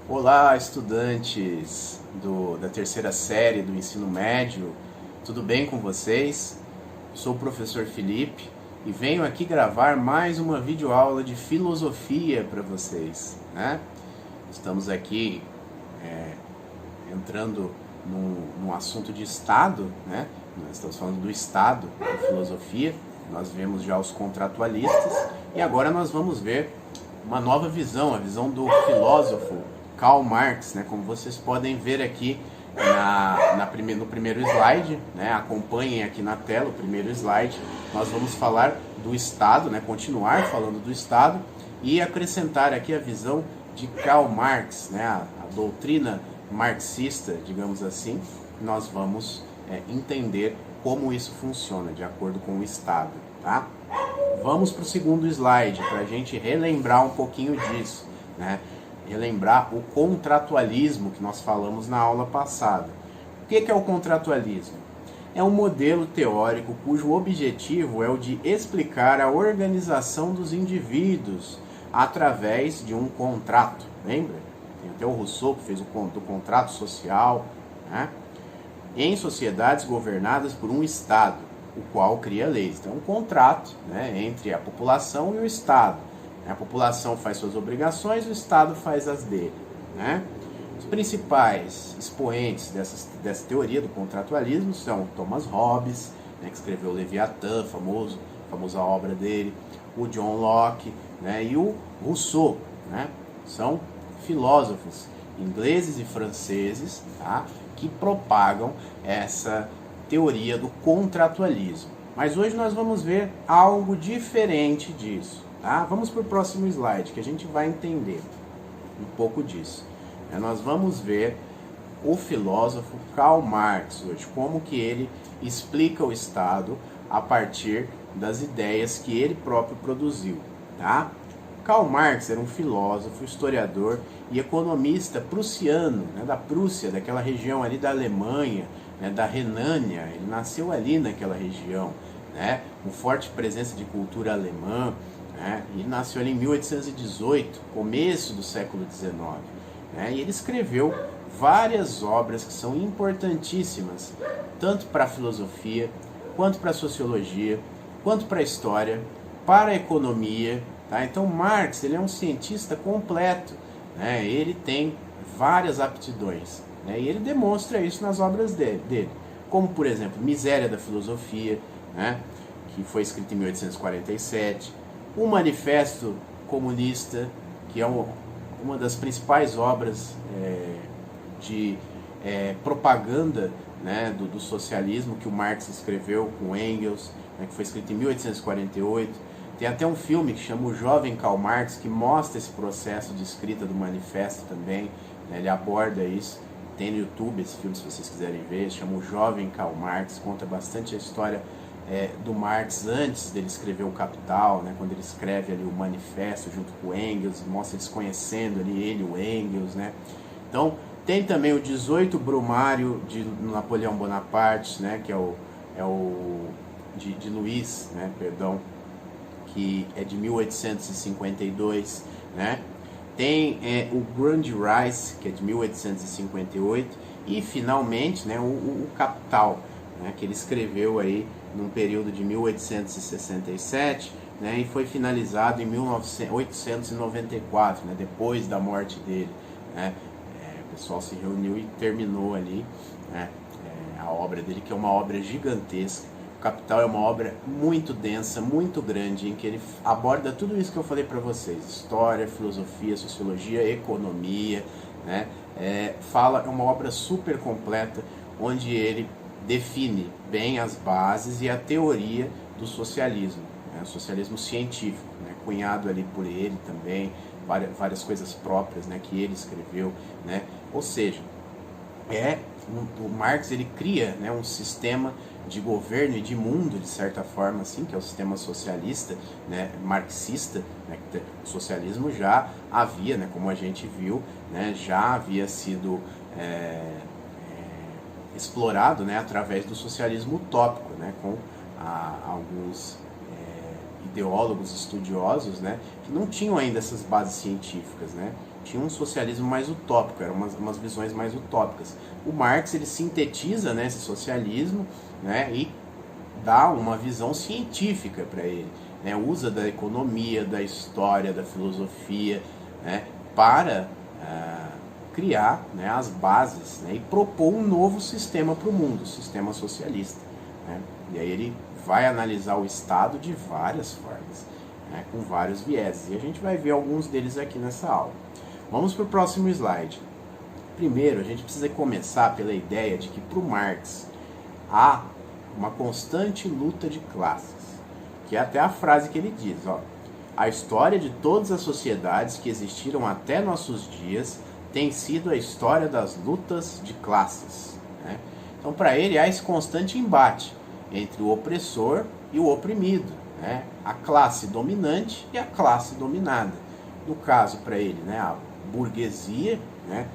Olá, estudantes da terceira série do ensino médio, tudo bem com vocês? Eu sou o professor Felipe e venho aqui gravar mais uma videoaula de filosofia para vocês, né? Estamos aqui entrando num assunto de Estado, né? Nós estamos falando do Estado, da filosofia, nós vemos já os contratualistas e agora nós vamos ver uma nova visão, a visão do filósofo Karl Marx, né? Como vocês podem ver aqui no primeiro slide, né? Acompanhem aqui na tela o primeiro slide. Nós vamos falar do Estado, né? Continuar falando do Estado e acrescentar aqui a visão de Karl Marx, né? A doutrina marxista, digamos assim. Nós vamos entender como isso funciona de acordo com o Estado, tá? Vamos para o segundo slide para a gente relembrar um pouquinho disso, né? Relembrar o contratualismo que nós falamos na aula passada. O que é o contratualismo? É um modelo teórico cujo objetivo é o de explicar a organização dos indivíduos através de um contrato. Lembra? Tem até o Rousseau que fez o contrato social, né? Em sociedades governadas por um Estado, o qual cria leis. Então, um contrato, né, entre a população e o Estado. A população faz suas obrigações, o Estado faz as dele, né? Os principais expoentes dessa teoria do contratualismo são Thomas Hobbes, né, que escreveu o Leviatã, famosa obra dele, o John Locke, né, e o Rousseau, né? São filósofos ingleses e franceses, tá, que propagam essa teoria do contratualismo. Mas hoje nós vamos ver algo diferente disso. Tá? Vamos para o próximo slide, que a gente vai entender um pouco disso. Nós vamos ver o filósofo Karl Marx hoje, como que ele explica o Estado a partir das ideias que ele próprio produziu. Tá? Karl Marx era um filósofo, historiador e economista prussiano, né, da Prússia, daquela região ali da Alemanha, né, da Renânia. Ele nasceu ali naquela região, né, com forte presença de cultura alemã. Ele nasceu ali em 1818, começo do século XIX, né? E ele escreveu várias obras que são importantíssimas, tanto para a filosofia, quanto para a sociologia, quanto para a história, para a economia. Tá? Então Marx ele é um cientista completo, né? Ele tem várias aptidões, né? E ele demonstra isso nas obras dele, como por exemplo Miséria da Filosofia, né? Que foi escrito em 1847, o Manifesto Comunista, que é uma das principais obras de propaganda, né, do socialismo que o Marx escreveu com Engels, né, que foi escrito em 1848. Tem até um filme que chama O Jovem Karl Marx, que mostra esse processo de escrita do manifesto também, né, ele aborda isso. Tem no YouTube esse filme, se vocês quiserem ver, chama O Jovem Karl Marx, conta bastante a história do Marx antes dele escrever o Capital, né, quando ele escreve ali o manifesto junto com o Engels, mostra eles conhecendo ali ele, o Engels, né. Então tem também o 18 Brumário de Napoleão Bonaparte, né, que é o de Luiz, né, perdão, que é de 1852, né. Tem o Grundrisse, que é de 1858, e finalmente, né, o Capital, né, que ele escreveu aí num período de 1867, né, e foi finalizado em 1894, né, depois da morte dele, né. O pessoal se reuniu e terminou ali, né, a obra dele, que é uma obra gigantesca. O Capital é uma obra muito densa, muito grande, em que ele aborda tudo isso que eu falei para vocês: história, filosofia, sociologia, economia, né. É uma obra super completa, onde ele define bem as bases e a teoria do socialismo, né, o socialismo científico, né, cunhado ali por ele também, várias coisas próprias, né, que ele escreveu, né. Ou seja, o Marx ele cria, né, um sistema de governo e de mundo, de certa forma, assim, que é o sistema socialista, né, marxista, né. O socialismo já havia, né, como a gente viu, né, já havia sido explorado, né, através do socialismo utópico, né, com alguns ideólogos estudiosos, né, que não tinham ainda essas bases científicas, né. tinha um socialismo mais utópico, eram umas visões mais utópicas. O Marx ele sintetiza, né, esse socialismo, né, e dá uma visão científica para ele, né, usa da economia, da história, da filosofia, né, para criar, né, as bases, né, e propor um novo sistema para o mundo, o sistema socialista, né. E aí ele vai analisar o Estado de várias formas, né, com vários vieses, e a gente vai ver alguns deles aqui nessa aula. Vamos para o próximo slide. Primeiro, a gente precisa começar pela ideia de que para o Marx há uma constante luta de classes, que é até a frase que ele diz, ó, a história de todas as sociedades que existiram até nossos dias tem sido a história das lutas de classes, né? Então, para ele, há esse constante embate entre o opressor e o oprimido, né? A classe dominante e a classe dominada. No caso, para ele, né, a burguesia, né,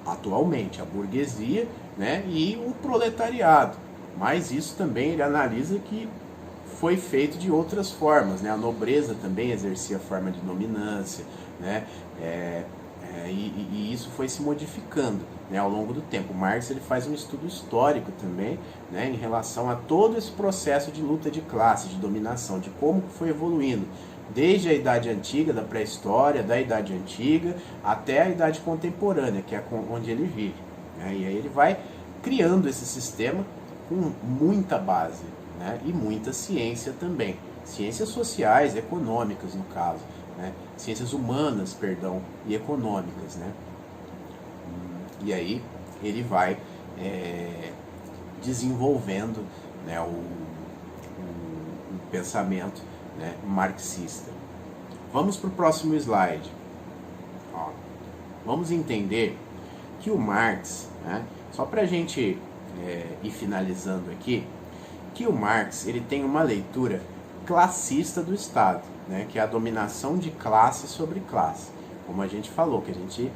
atualmente a burguesia, né, e o proletariado. Mas isso também ele analisa que foi feito de outras formas, né? A nobreza também exercia forma de dominância, né? E isso foi se modificando, né, ao longo do tempo. Marx ele faz um estudo histórico também, né, em relação a todo esse processo de luta de classe, de dominação, de como foi evoluindo, desde a Idade Antiga, da pré-história, da Idade Antiga, até a Idade Contemporânea, que é onde ele vive, né? E aí ele vai criando esse sistema com muita base, né, e muita ciência também. Ciências sociais, econômicas, no caso, né? Ciências humanas, perdão, e econômicas, né? E aí ele vai desenvolvendo, né, o pensamento, né, marxista. Vamos para o próximo slide. Ó, vamos entender que o Marx, né, só para a gente ir finalizando aqui, que o Marx ele tem uma leitura classista do Estado, né, que é a dominação de classe sobre classe, como a gente falou, que a gente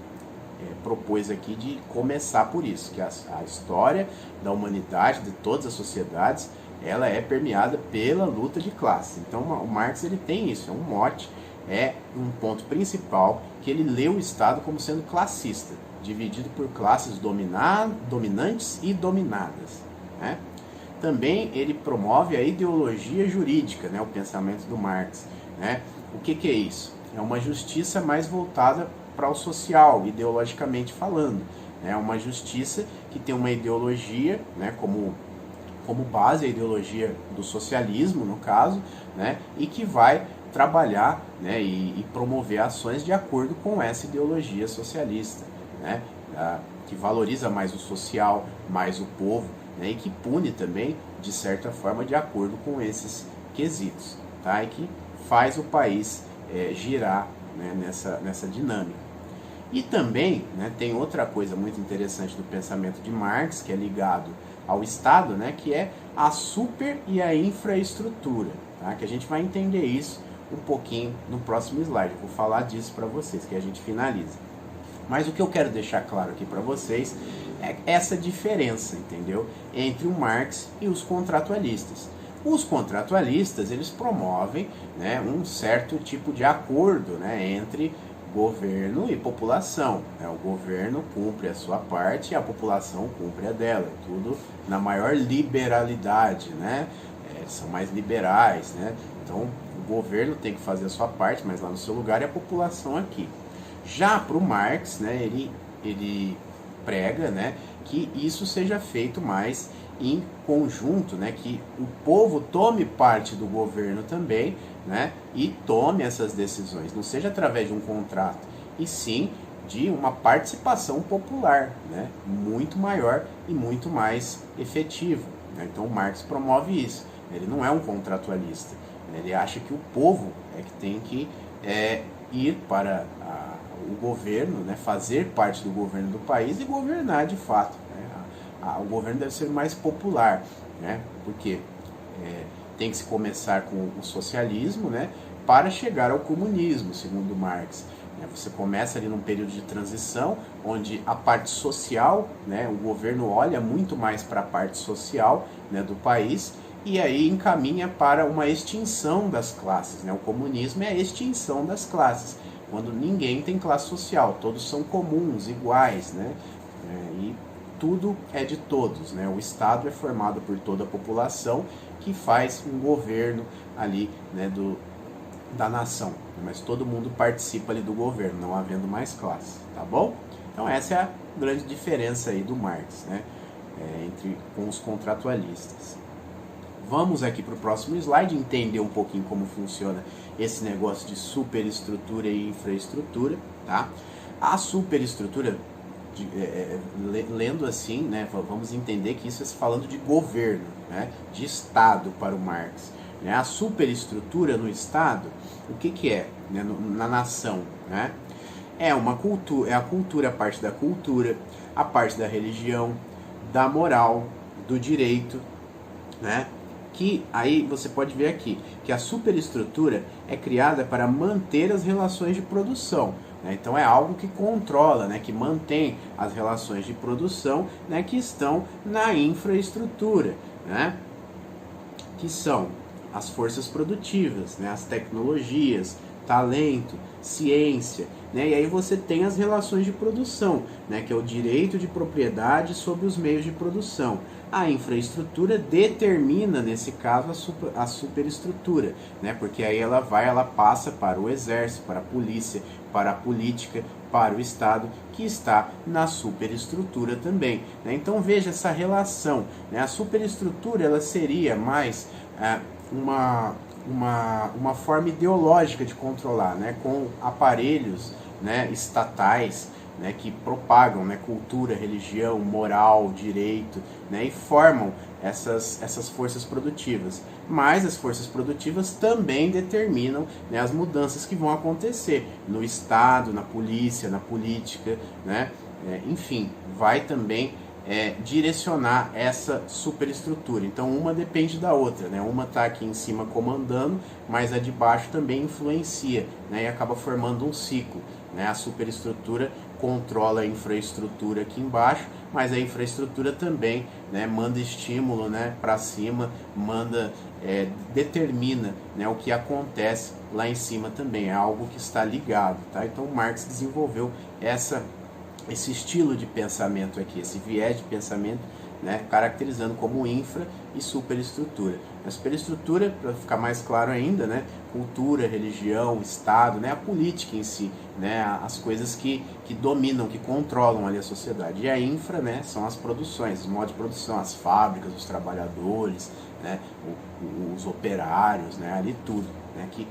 propôs aqui de começar por isso, que a história da humanidade, de todas as sociedades, ela é permeada pela luta de classe. Então o Marx ele tem isso, é um mote, é um ponto principal, que ele lê o Estado como sendo classista, dividido por classes dominantes e dominadas, né? Também ele promove a ideologia jurídica, né, o pensamento do Marx, né? O que é isso? É uma justiça mais voltada para o social, ideologicamente falando, né? Uma justiça que tem uma ideologia, né, como base a ideologia do socialismo, no caso, né, e que vai trabalhar, né, e promover ações de acordo com essa ideologia socialista, né, que valoriza mais o social, mais o povo, né, e que pune também, de certa forma, de acordo com esses quesitos, tá? E que faz o país girar, né, nessa dinâmica. E também, né, tem outra coisa muito interessante do pensamento de Marx, que é ligado ao Estado, né, que é a super e a infraestrutura, tá? Que a gente vai entender isso um pouquinho no próximo slide. Eu vou falar disso para vocês, que a gente finaliza. Mas o que eu quero deixar claro aqui para vocês é essa diferença, entendeu? Entre o Marx e os contratualistas. Os contratualistas, eles promovem, né, um certo tipo de acordo, né, entre governo e população, né? O governo cumpre a sua parte e a população cumpre a dela, tudo na maior liberalidade, né? São mais liberais, né? Então o governo tem que fazer a sua parte, mas lá no seu lugar, e a população aqui. Já para o Marx, né, ele prega, né, que isso seja feito mais em conjunto, né, que o povo tome parte do governo também, né, e tome essas decisões, não seja através de um contrato, e sim de uma participação popular, né, muito maior e muito mais efetiva, né? Então o Marx promove isso, ele não é um contratualista, né? Ele acha que o povo é que tem que ir para o governo, né, fazer parte do governo do país e governar de fato, né? O governo deve ser mais popular, né? Porque tem que se começar com o socialismo, né, para chegar ao comunismo, segundo Marx. Você começa ali num período de transição, onde a parte social, né, o governo olha muito mais para a parte social, né, do país, e aí encaminha para uma extinção das classes, né? O comunismo é a extinção das classes. quando ninguém tem classe social, todos são comuns, iguais, né? E tudo é de todos, né? O Estado é formado por toda a população que faz um governo ali, né, da nação, mas todo mundo participa ali do governo, não havendo mais classe, tá bom? Então essa é a grande diferença aí do Marx, né, com os contratualistas. Vamos aqui para o próximo slide entender um pouquinho como funciona esse negócio de superestrutura e infraestrutura, tá? A superestrutura, lendo assim, né, vamos entender que isso é falando de governo, né, de Estado para o Marx. Né? A superestrutura no Estado, o que é, né, na nação? Né? É uma cultura, é a cultura, a parte da cultura, a parte da religião, da moral, do direito, né? Que aí você pode ver aqui que a superestrutura é criada para manter as relações de produção. Né? Então é algo que controla, né? Que mantém as relações de produção, né? Que estão na infraestrutura, né? Que são as forças produtivas, né? As tecnologias, talento, ciência, né? E aí você tem as relações de produção, né? Que é o direito de propriedade sobre os meios de produção. A infraestrutura determina, nesse caso, a superestrutura, né? Porque aí ela passa para o exército, para a polícia, para a política, para o Estado, que está na superestrutura também. Né? Então veja essa relação. Né? A superestrutura ela seria mais uma forma ideológica de controlar, né? Com aparelhos, né, estatais, né, que propagam, né, cultura, religião, moral, direito, né, e formam essas forças produtivas. Mas as forças produtivas também determinam, né, as mudanças que vão acontecer no Estado, na polícia, na política, né, enfim, vai também direcionar essa superestrutura. Então uma depende da outra, né? Uma está aqui em cima comandando, mas a de baixo também influencia, né? E acaba formando um ciclo, né? A superestrutura controla a infraestrutura aqui embaixo, mas a infraestrutura também, né, manda estímulo, né, para cima, determina, né, o que acontece lá em cima também, é algo que está ligado, tá? Então Marx desenvolveu esse estilo de pensamento aqui, esse viés de pensamento, né, caracterizando como infra e superestrutura. A superestrutura, para ficar mais claro ainda, né, cultura, religião, Estado, né, a política em si, né, as coisas que dominam, que controlam ali a sociedade. E a infra, né, são as produções, os modos de produção, as fábricas, os trabalhadores, né, os operários, né, ali tudo, né, que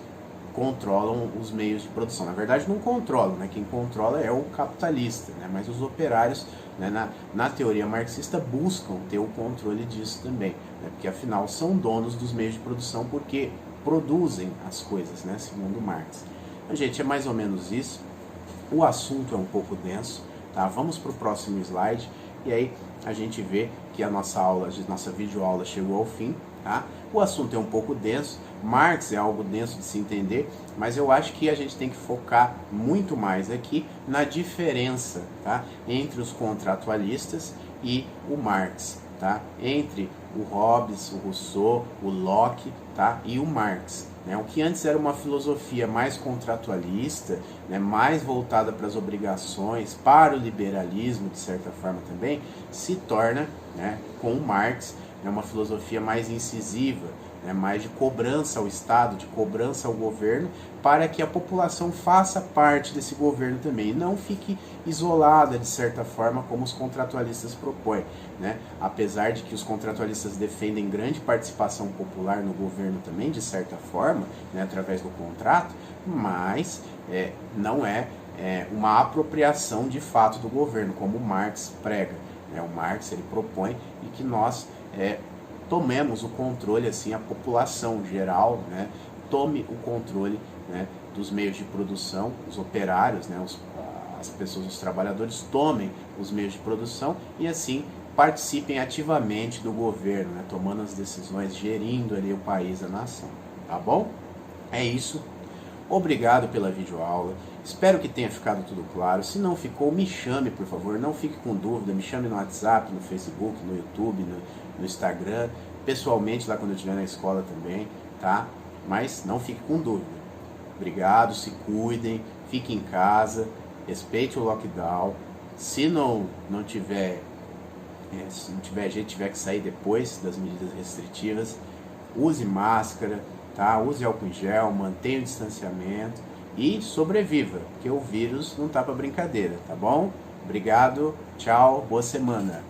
controlam os meios de produção. Na verdade não controlam, né? Quem controla é o capitalista, né? Mas os operários, né, na teoria marxista, buscam ter o controle disso também, né? Porque afinal são donos dos meios de produção porque produzem as coisas, né? Segundo Marx. Então, gente, é mais ou menos isso. O assunto é um pouco denso, tá? Vamos para o próximo slide e aí a gente vê que a nossa videoaula chegou ao fim, tá? O assunto é um pouco denso, Marx é algo denso de se entender, mas eu acho que a gente tem que focar muito mais aqui na diferença, tá, entre os contratualistas e o Marx, tá? Entre o Hobbes, o Rousseau, o Locke, tá, e o Marx. Né? O que antes era uma filosofia mais contratualista, né, mais voltada para as obrigações, para o liberalismo, de certa forma também, se torna, né, com o Marx, uma filosofia mais incisiva, né, mais de cobrança ao Estado, de cobrança ao governo, para que a população faça parte desse governo também, e não fique isolada, de certa forma, como os contratualistas propõem. Né? Apesar de que os contratualistas defendem grande participação popular no governo também, de certa forma, né, através do contrato, mas não é uma apropriação de fato do governo, como Marx prega. Né? O Marx ele propõe e que nós tomemos o controle, assim, a população geral, né, tome o controle, né, dos meios de produção, os operários, né, as pessoas, os trabalhadores tomem os meios de produção e assim participem ativamente do governo, né, tomando as decisões, gerindo ali o país, a nação, tá bom? É isso. Obrigado pela videoaula. Espero que tenha ficado tudo claro. Se não ficou, me chame, por favor. Não fique com dúvida. Me chame no WhatsApp, no Facebook, no YouTube, no Instagram. Pessoalmente, lá quando eu estiver na escola também, tá? Mas não fique com dúvida. Obrigado, se cuidem. fique em casa, respeite o lockdown. Se não tiver jeito, tiver que sair depois das medidas restritivas, use máscara, tá? Use álcool em gel, mantenha o distanciamento e sobreviva, porque o vírus não tá para brincadeira, tá bom? Obrigado, tchau, boa semana.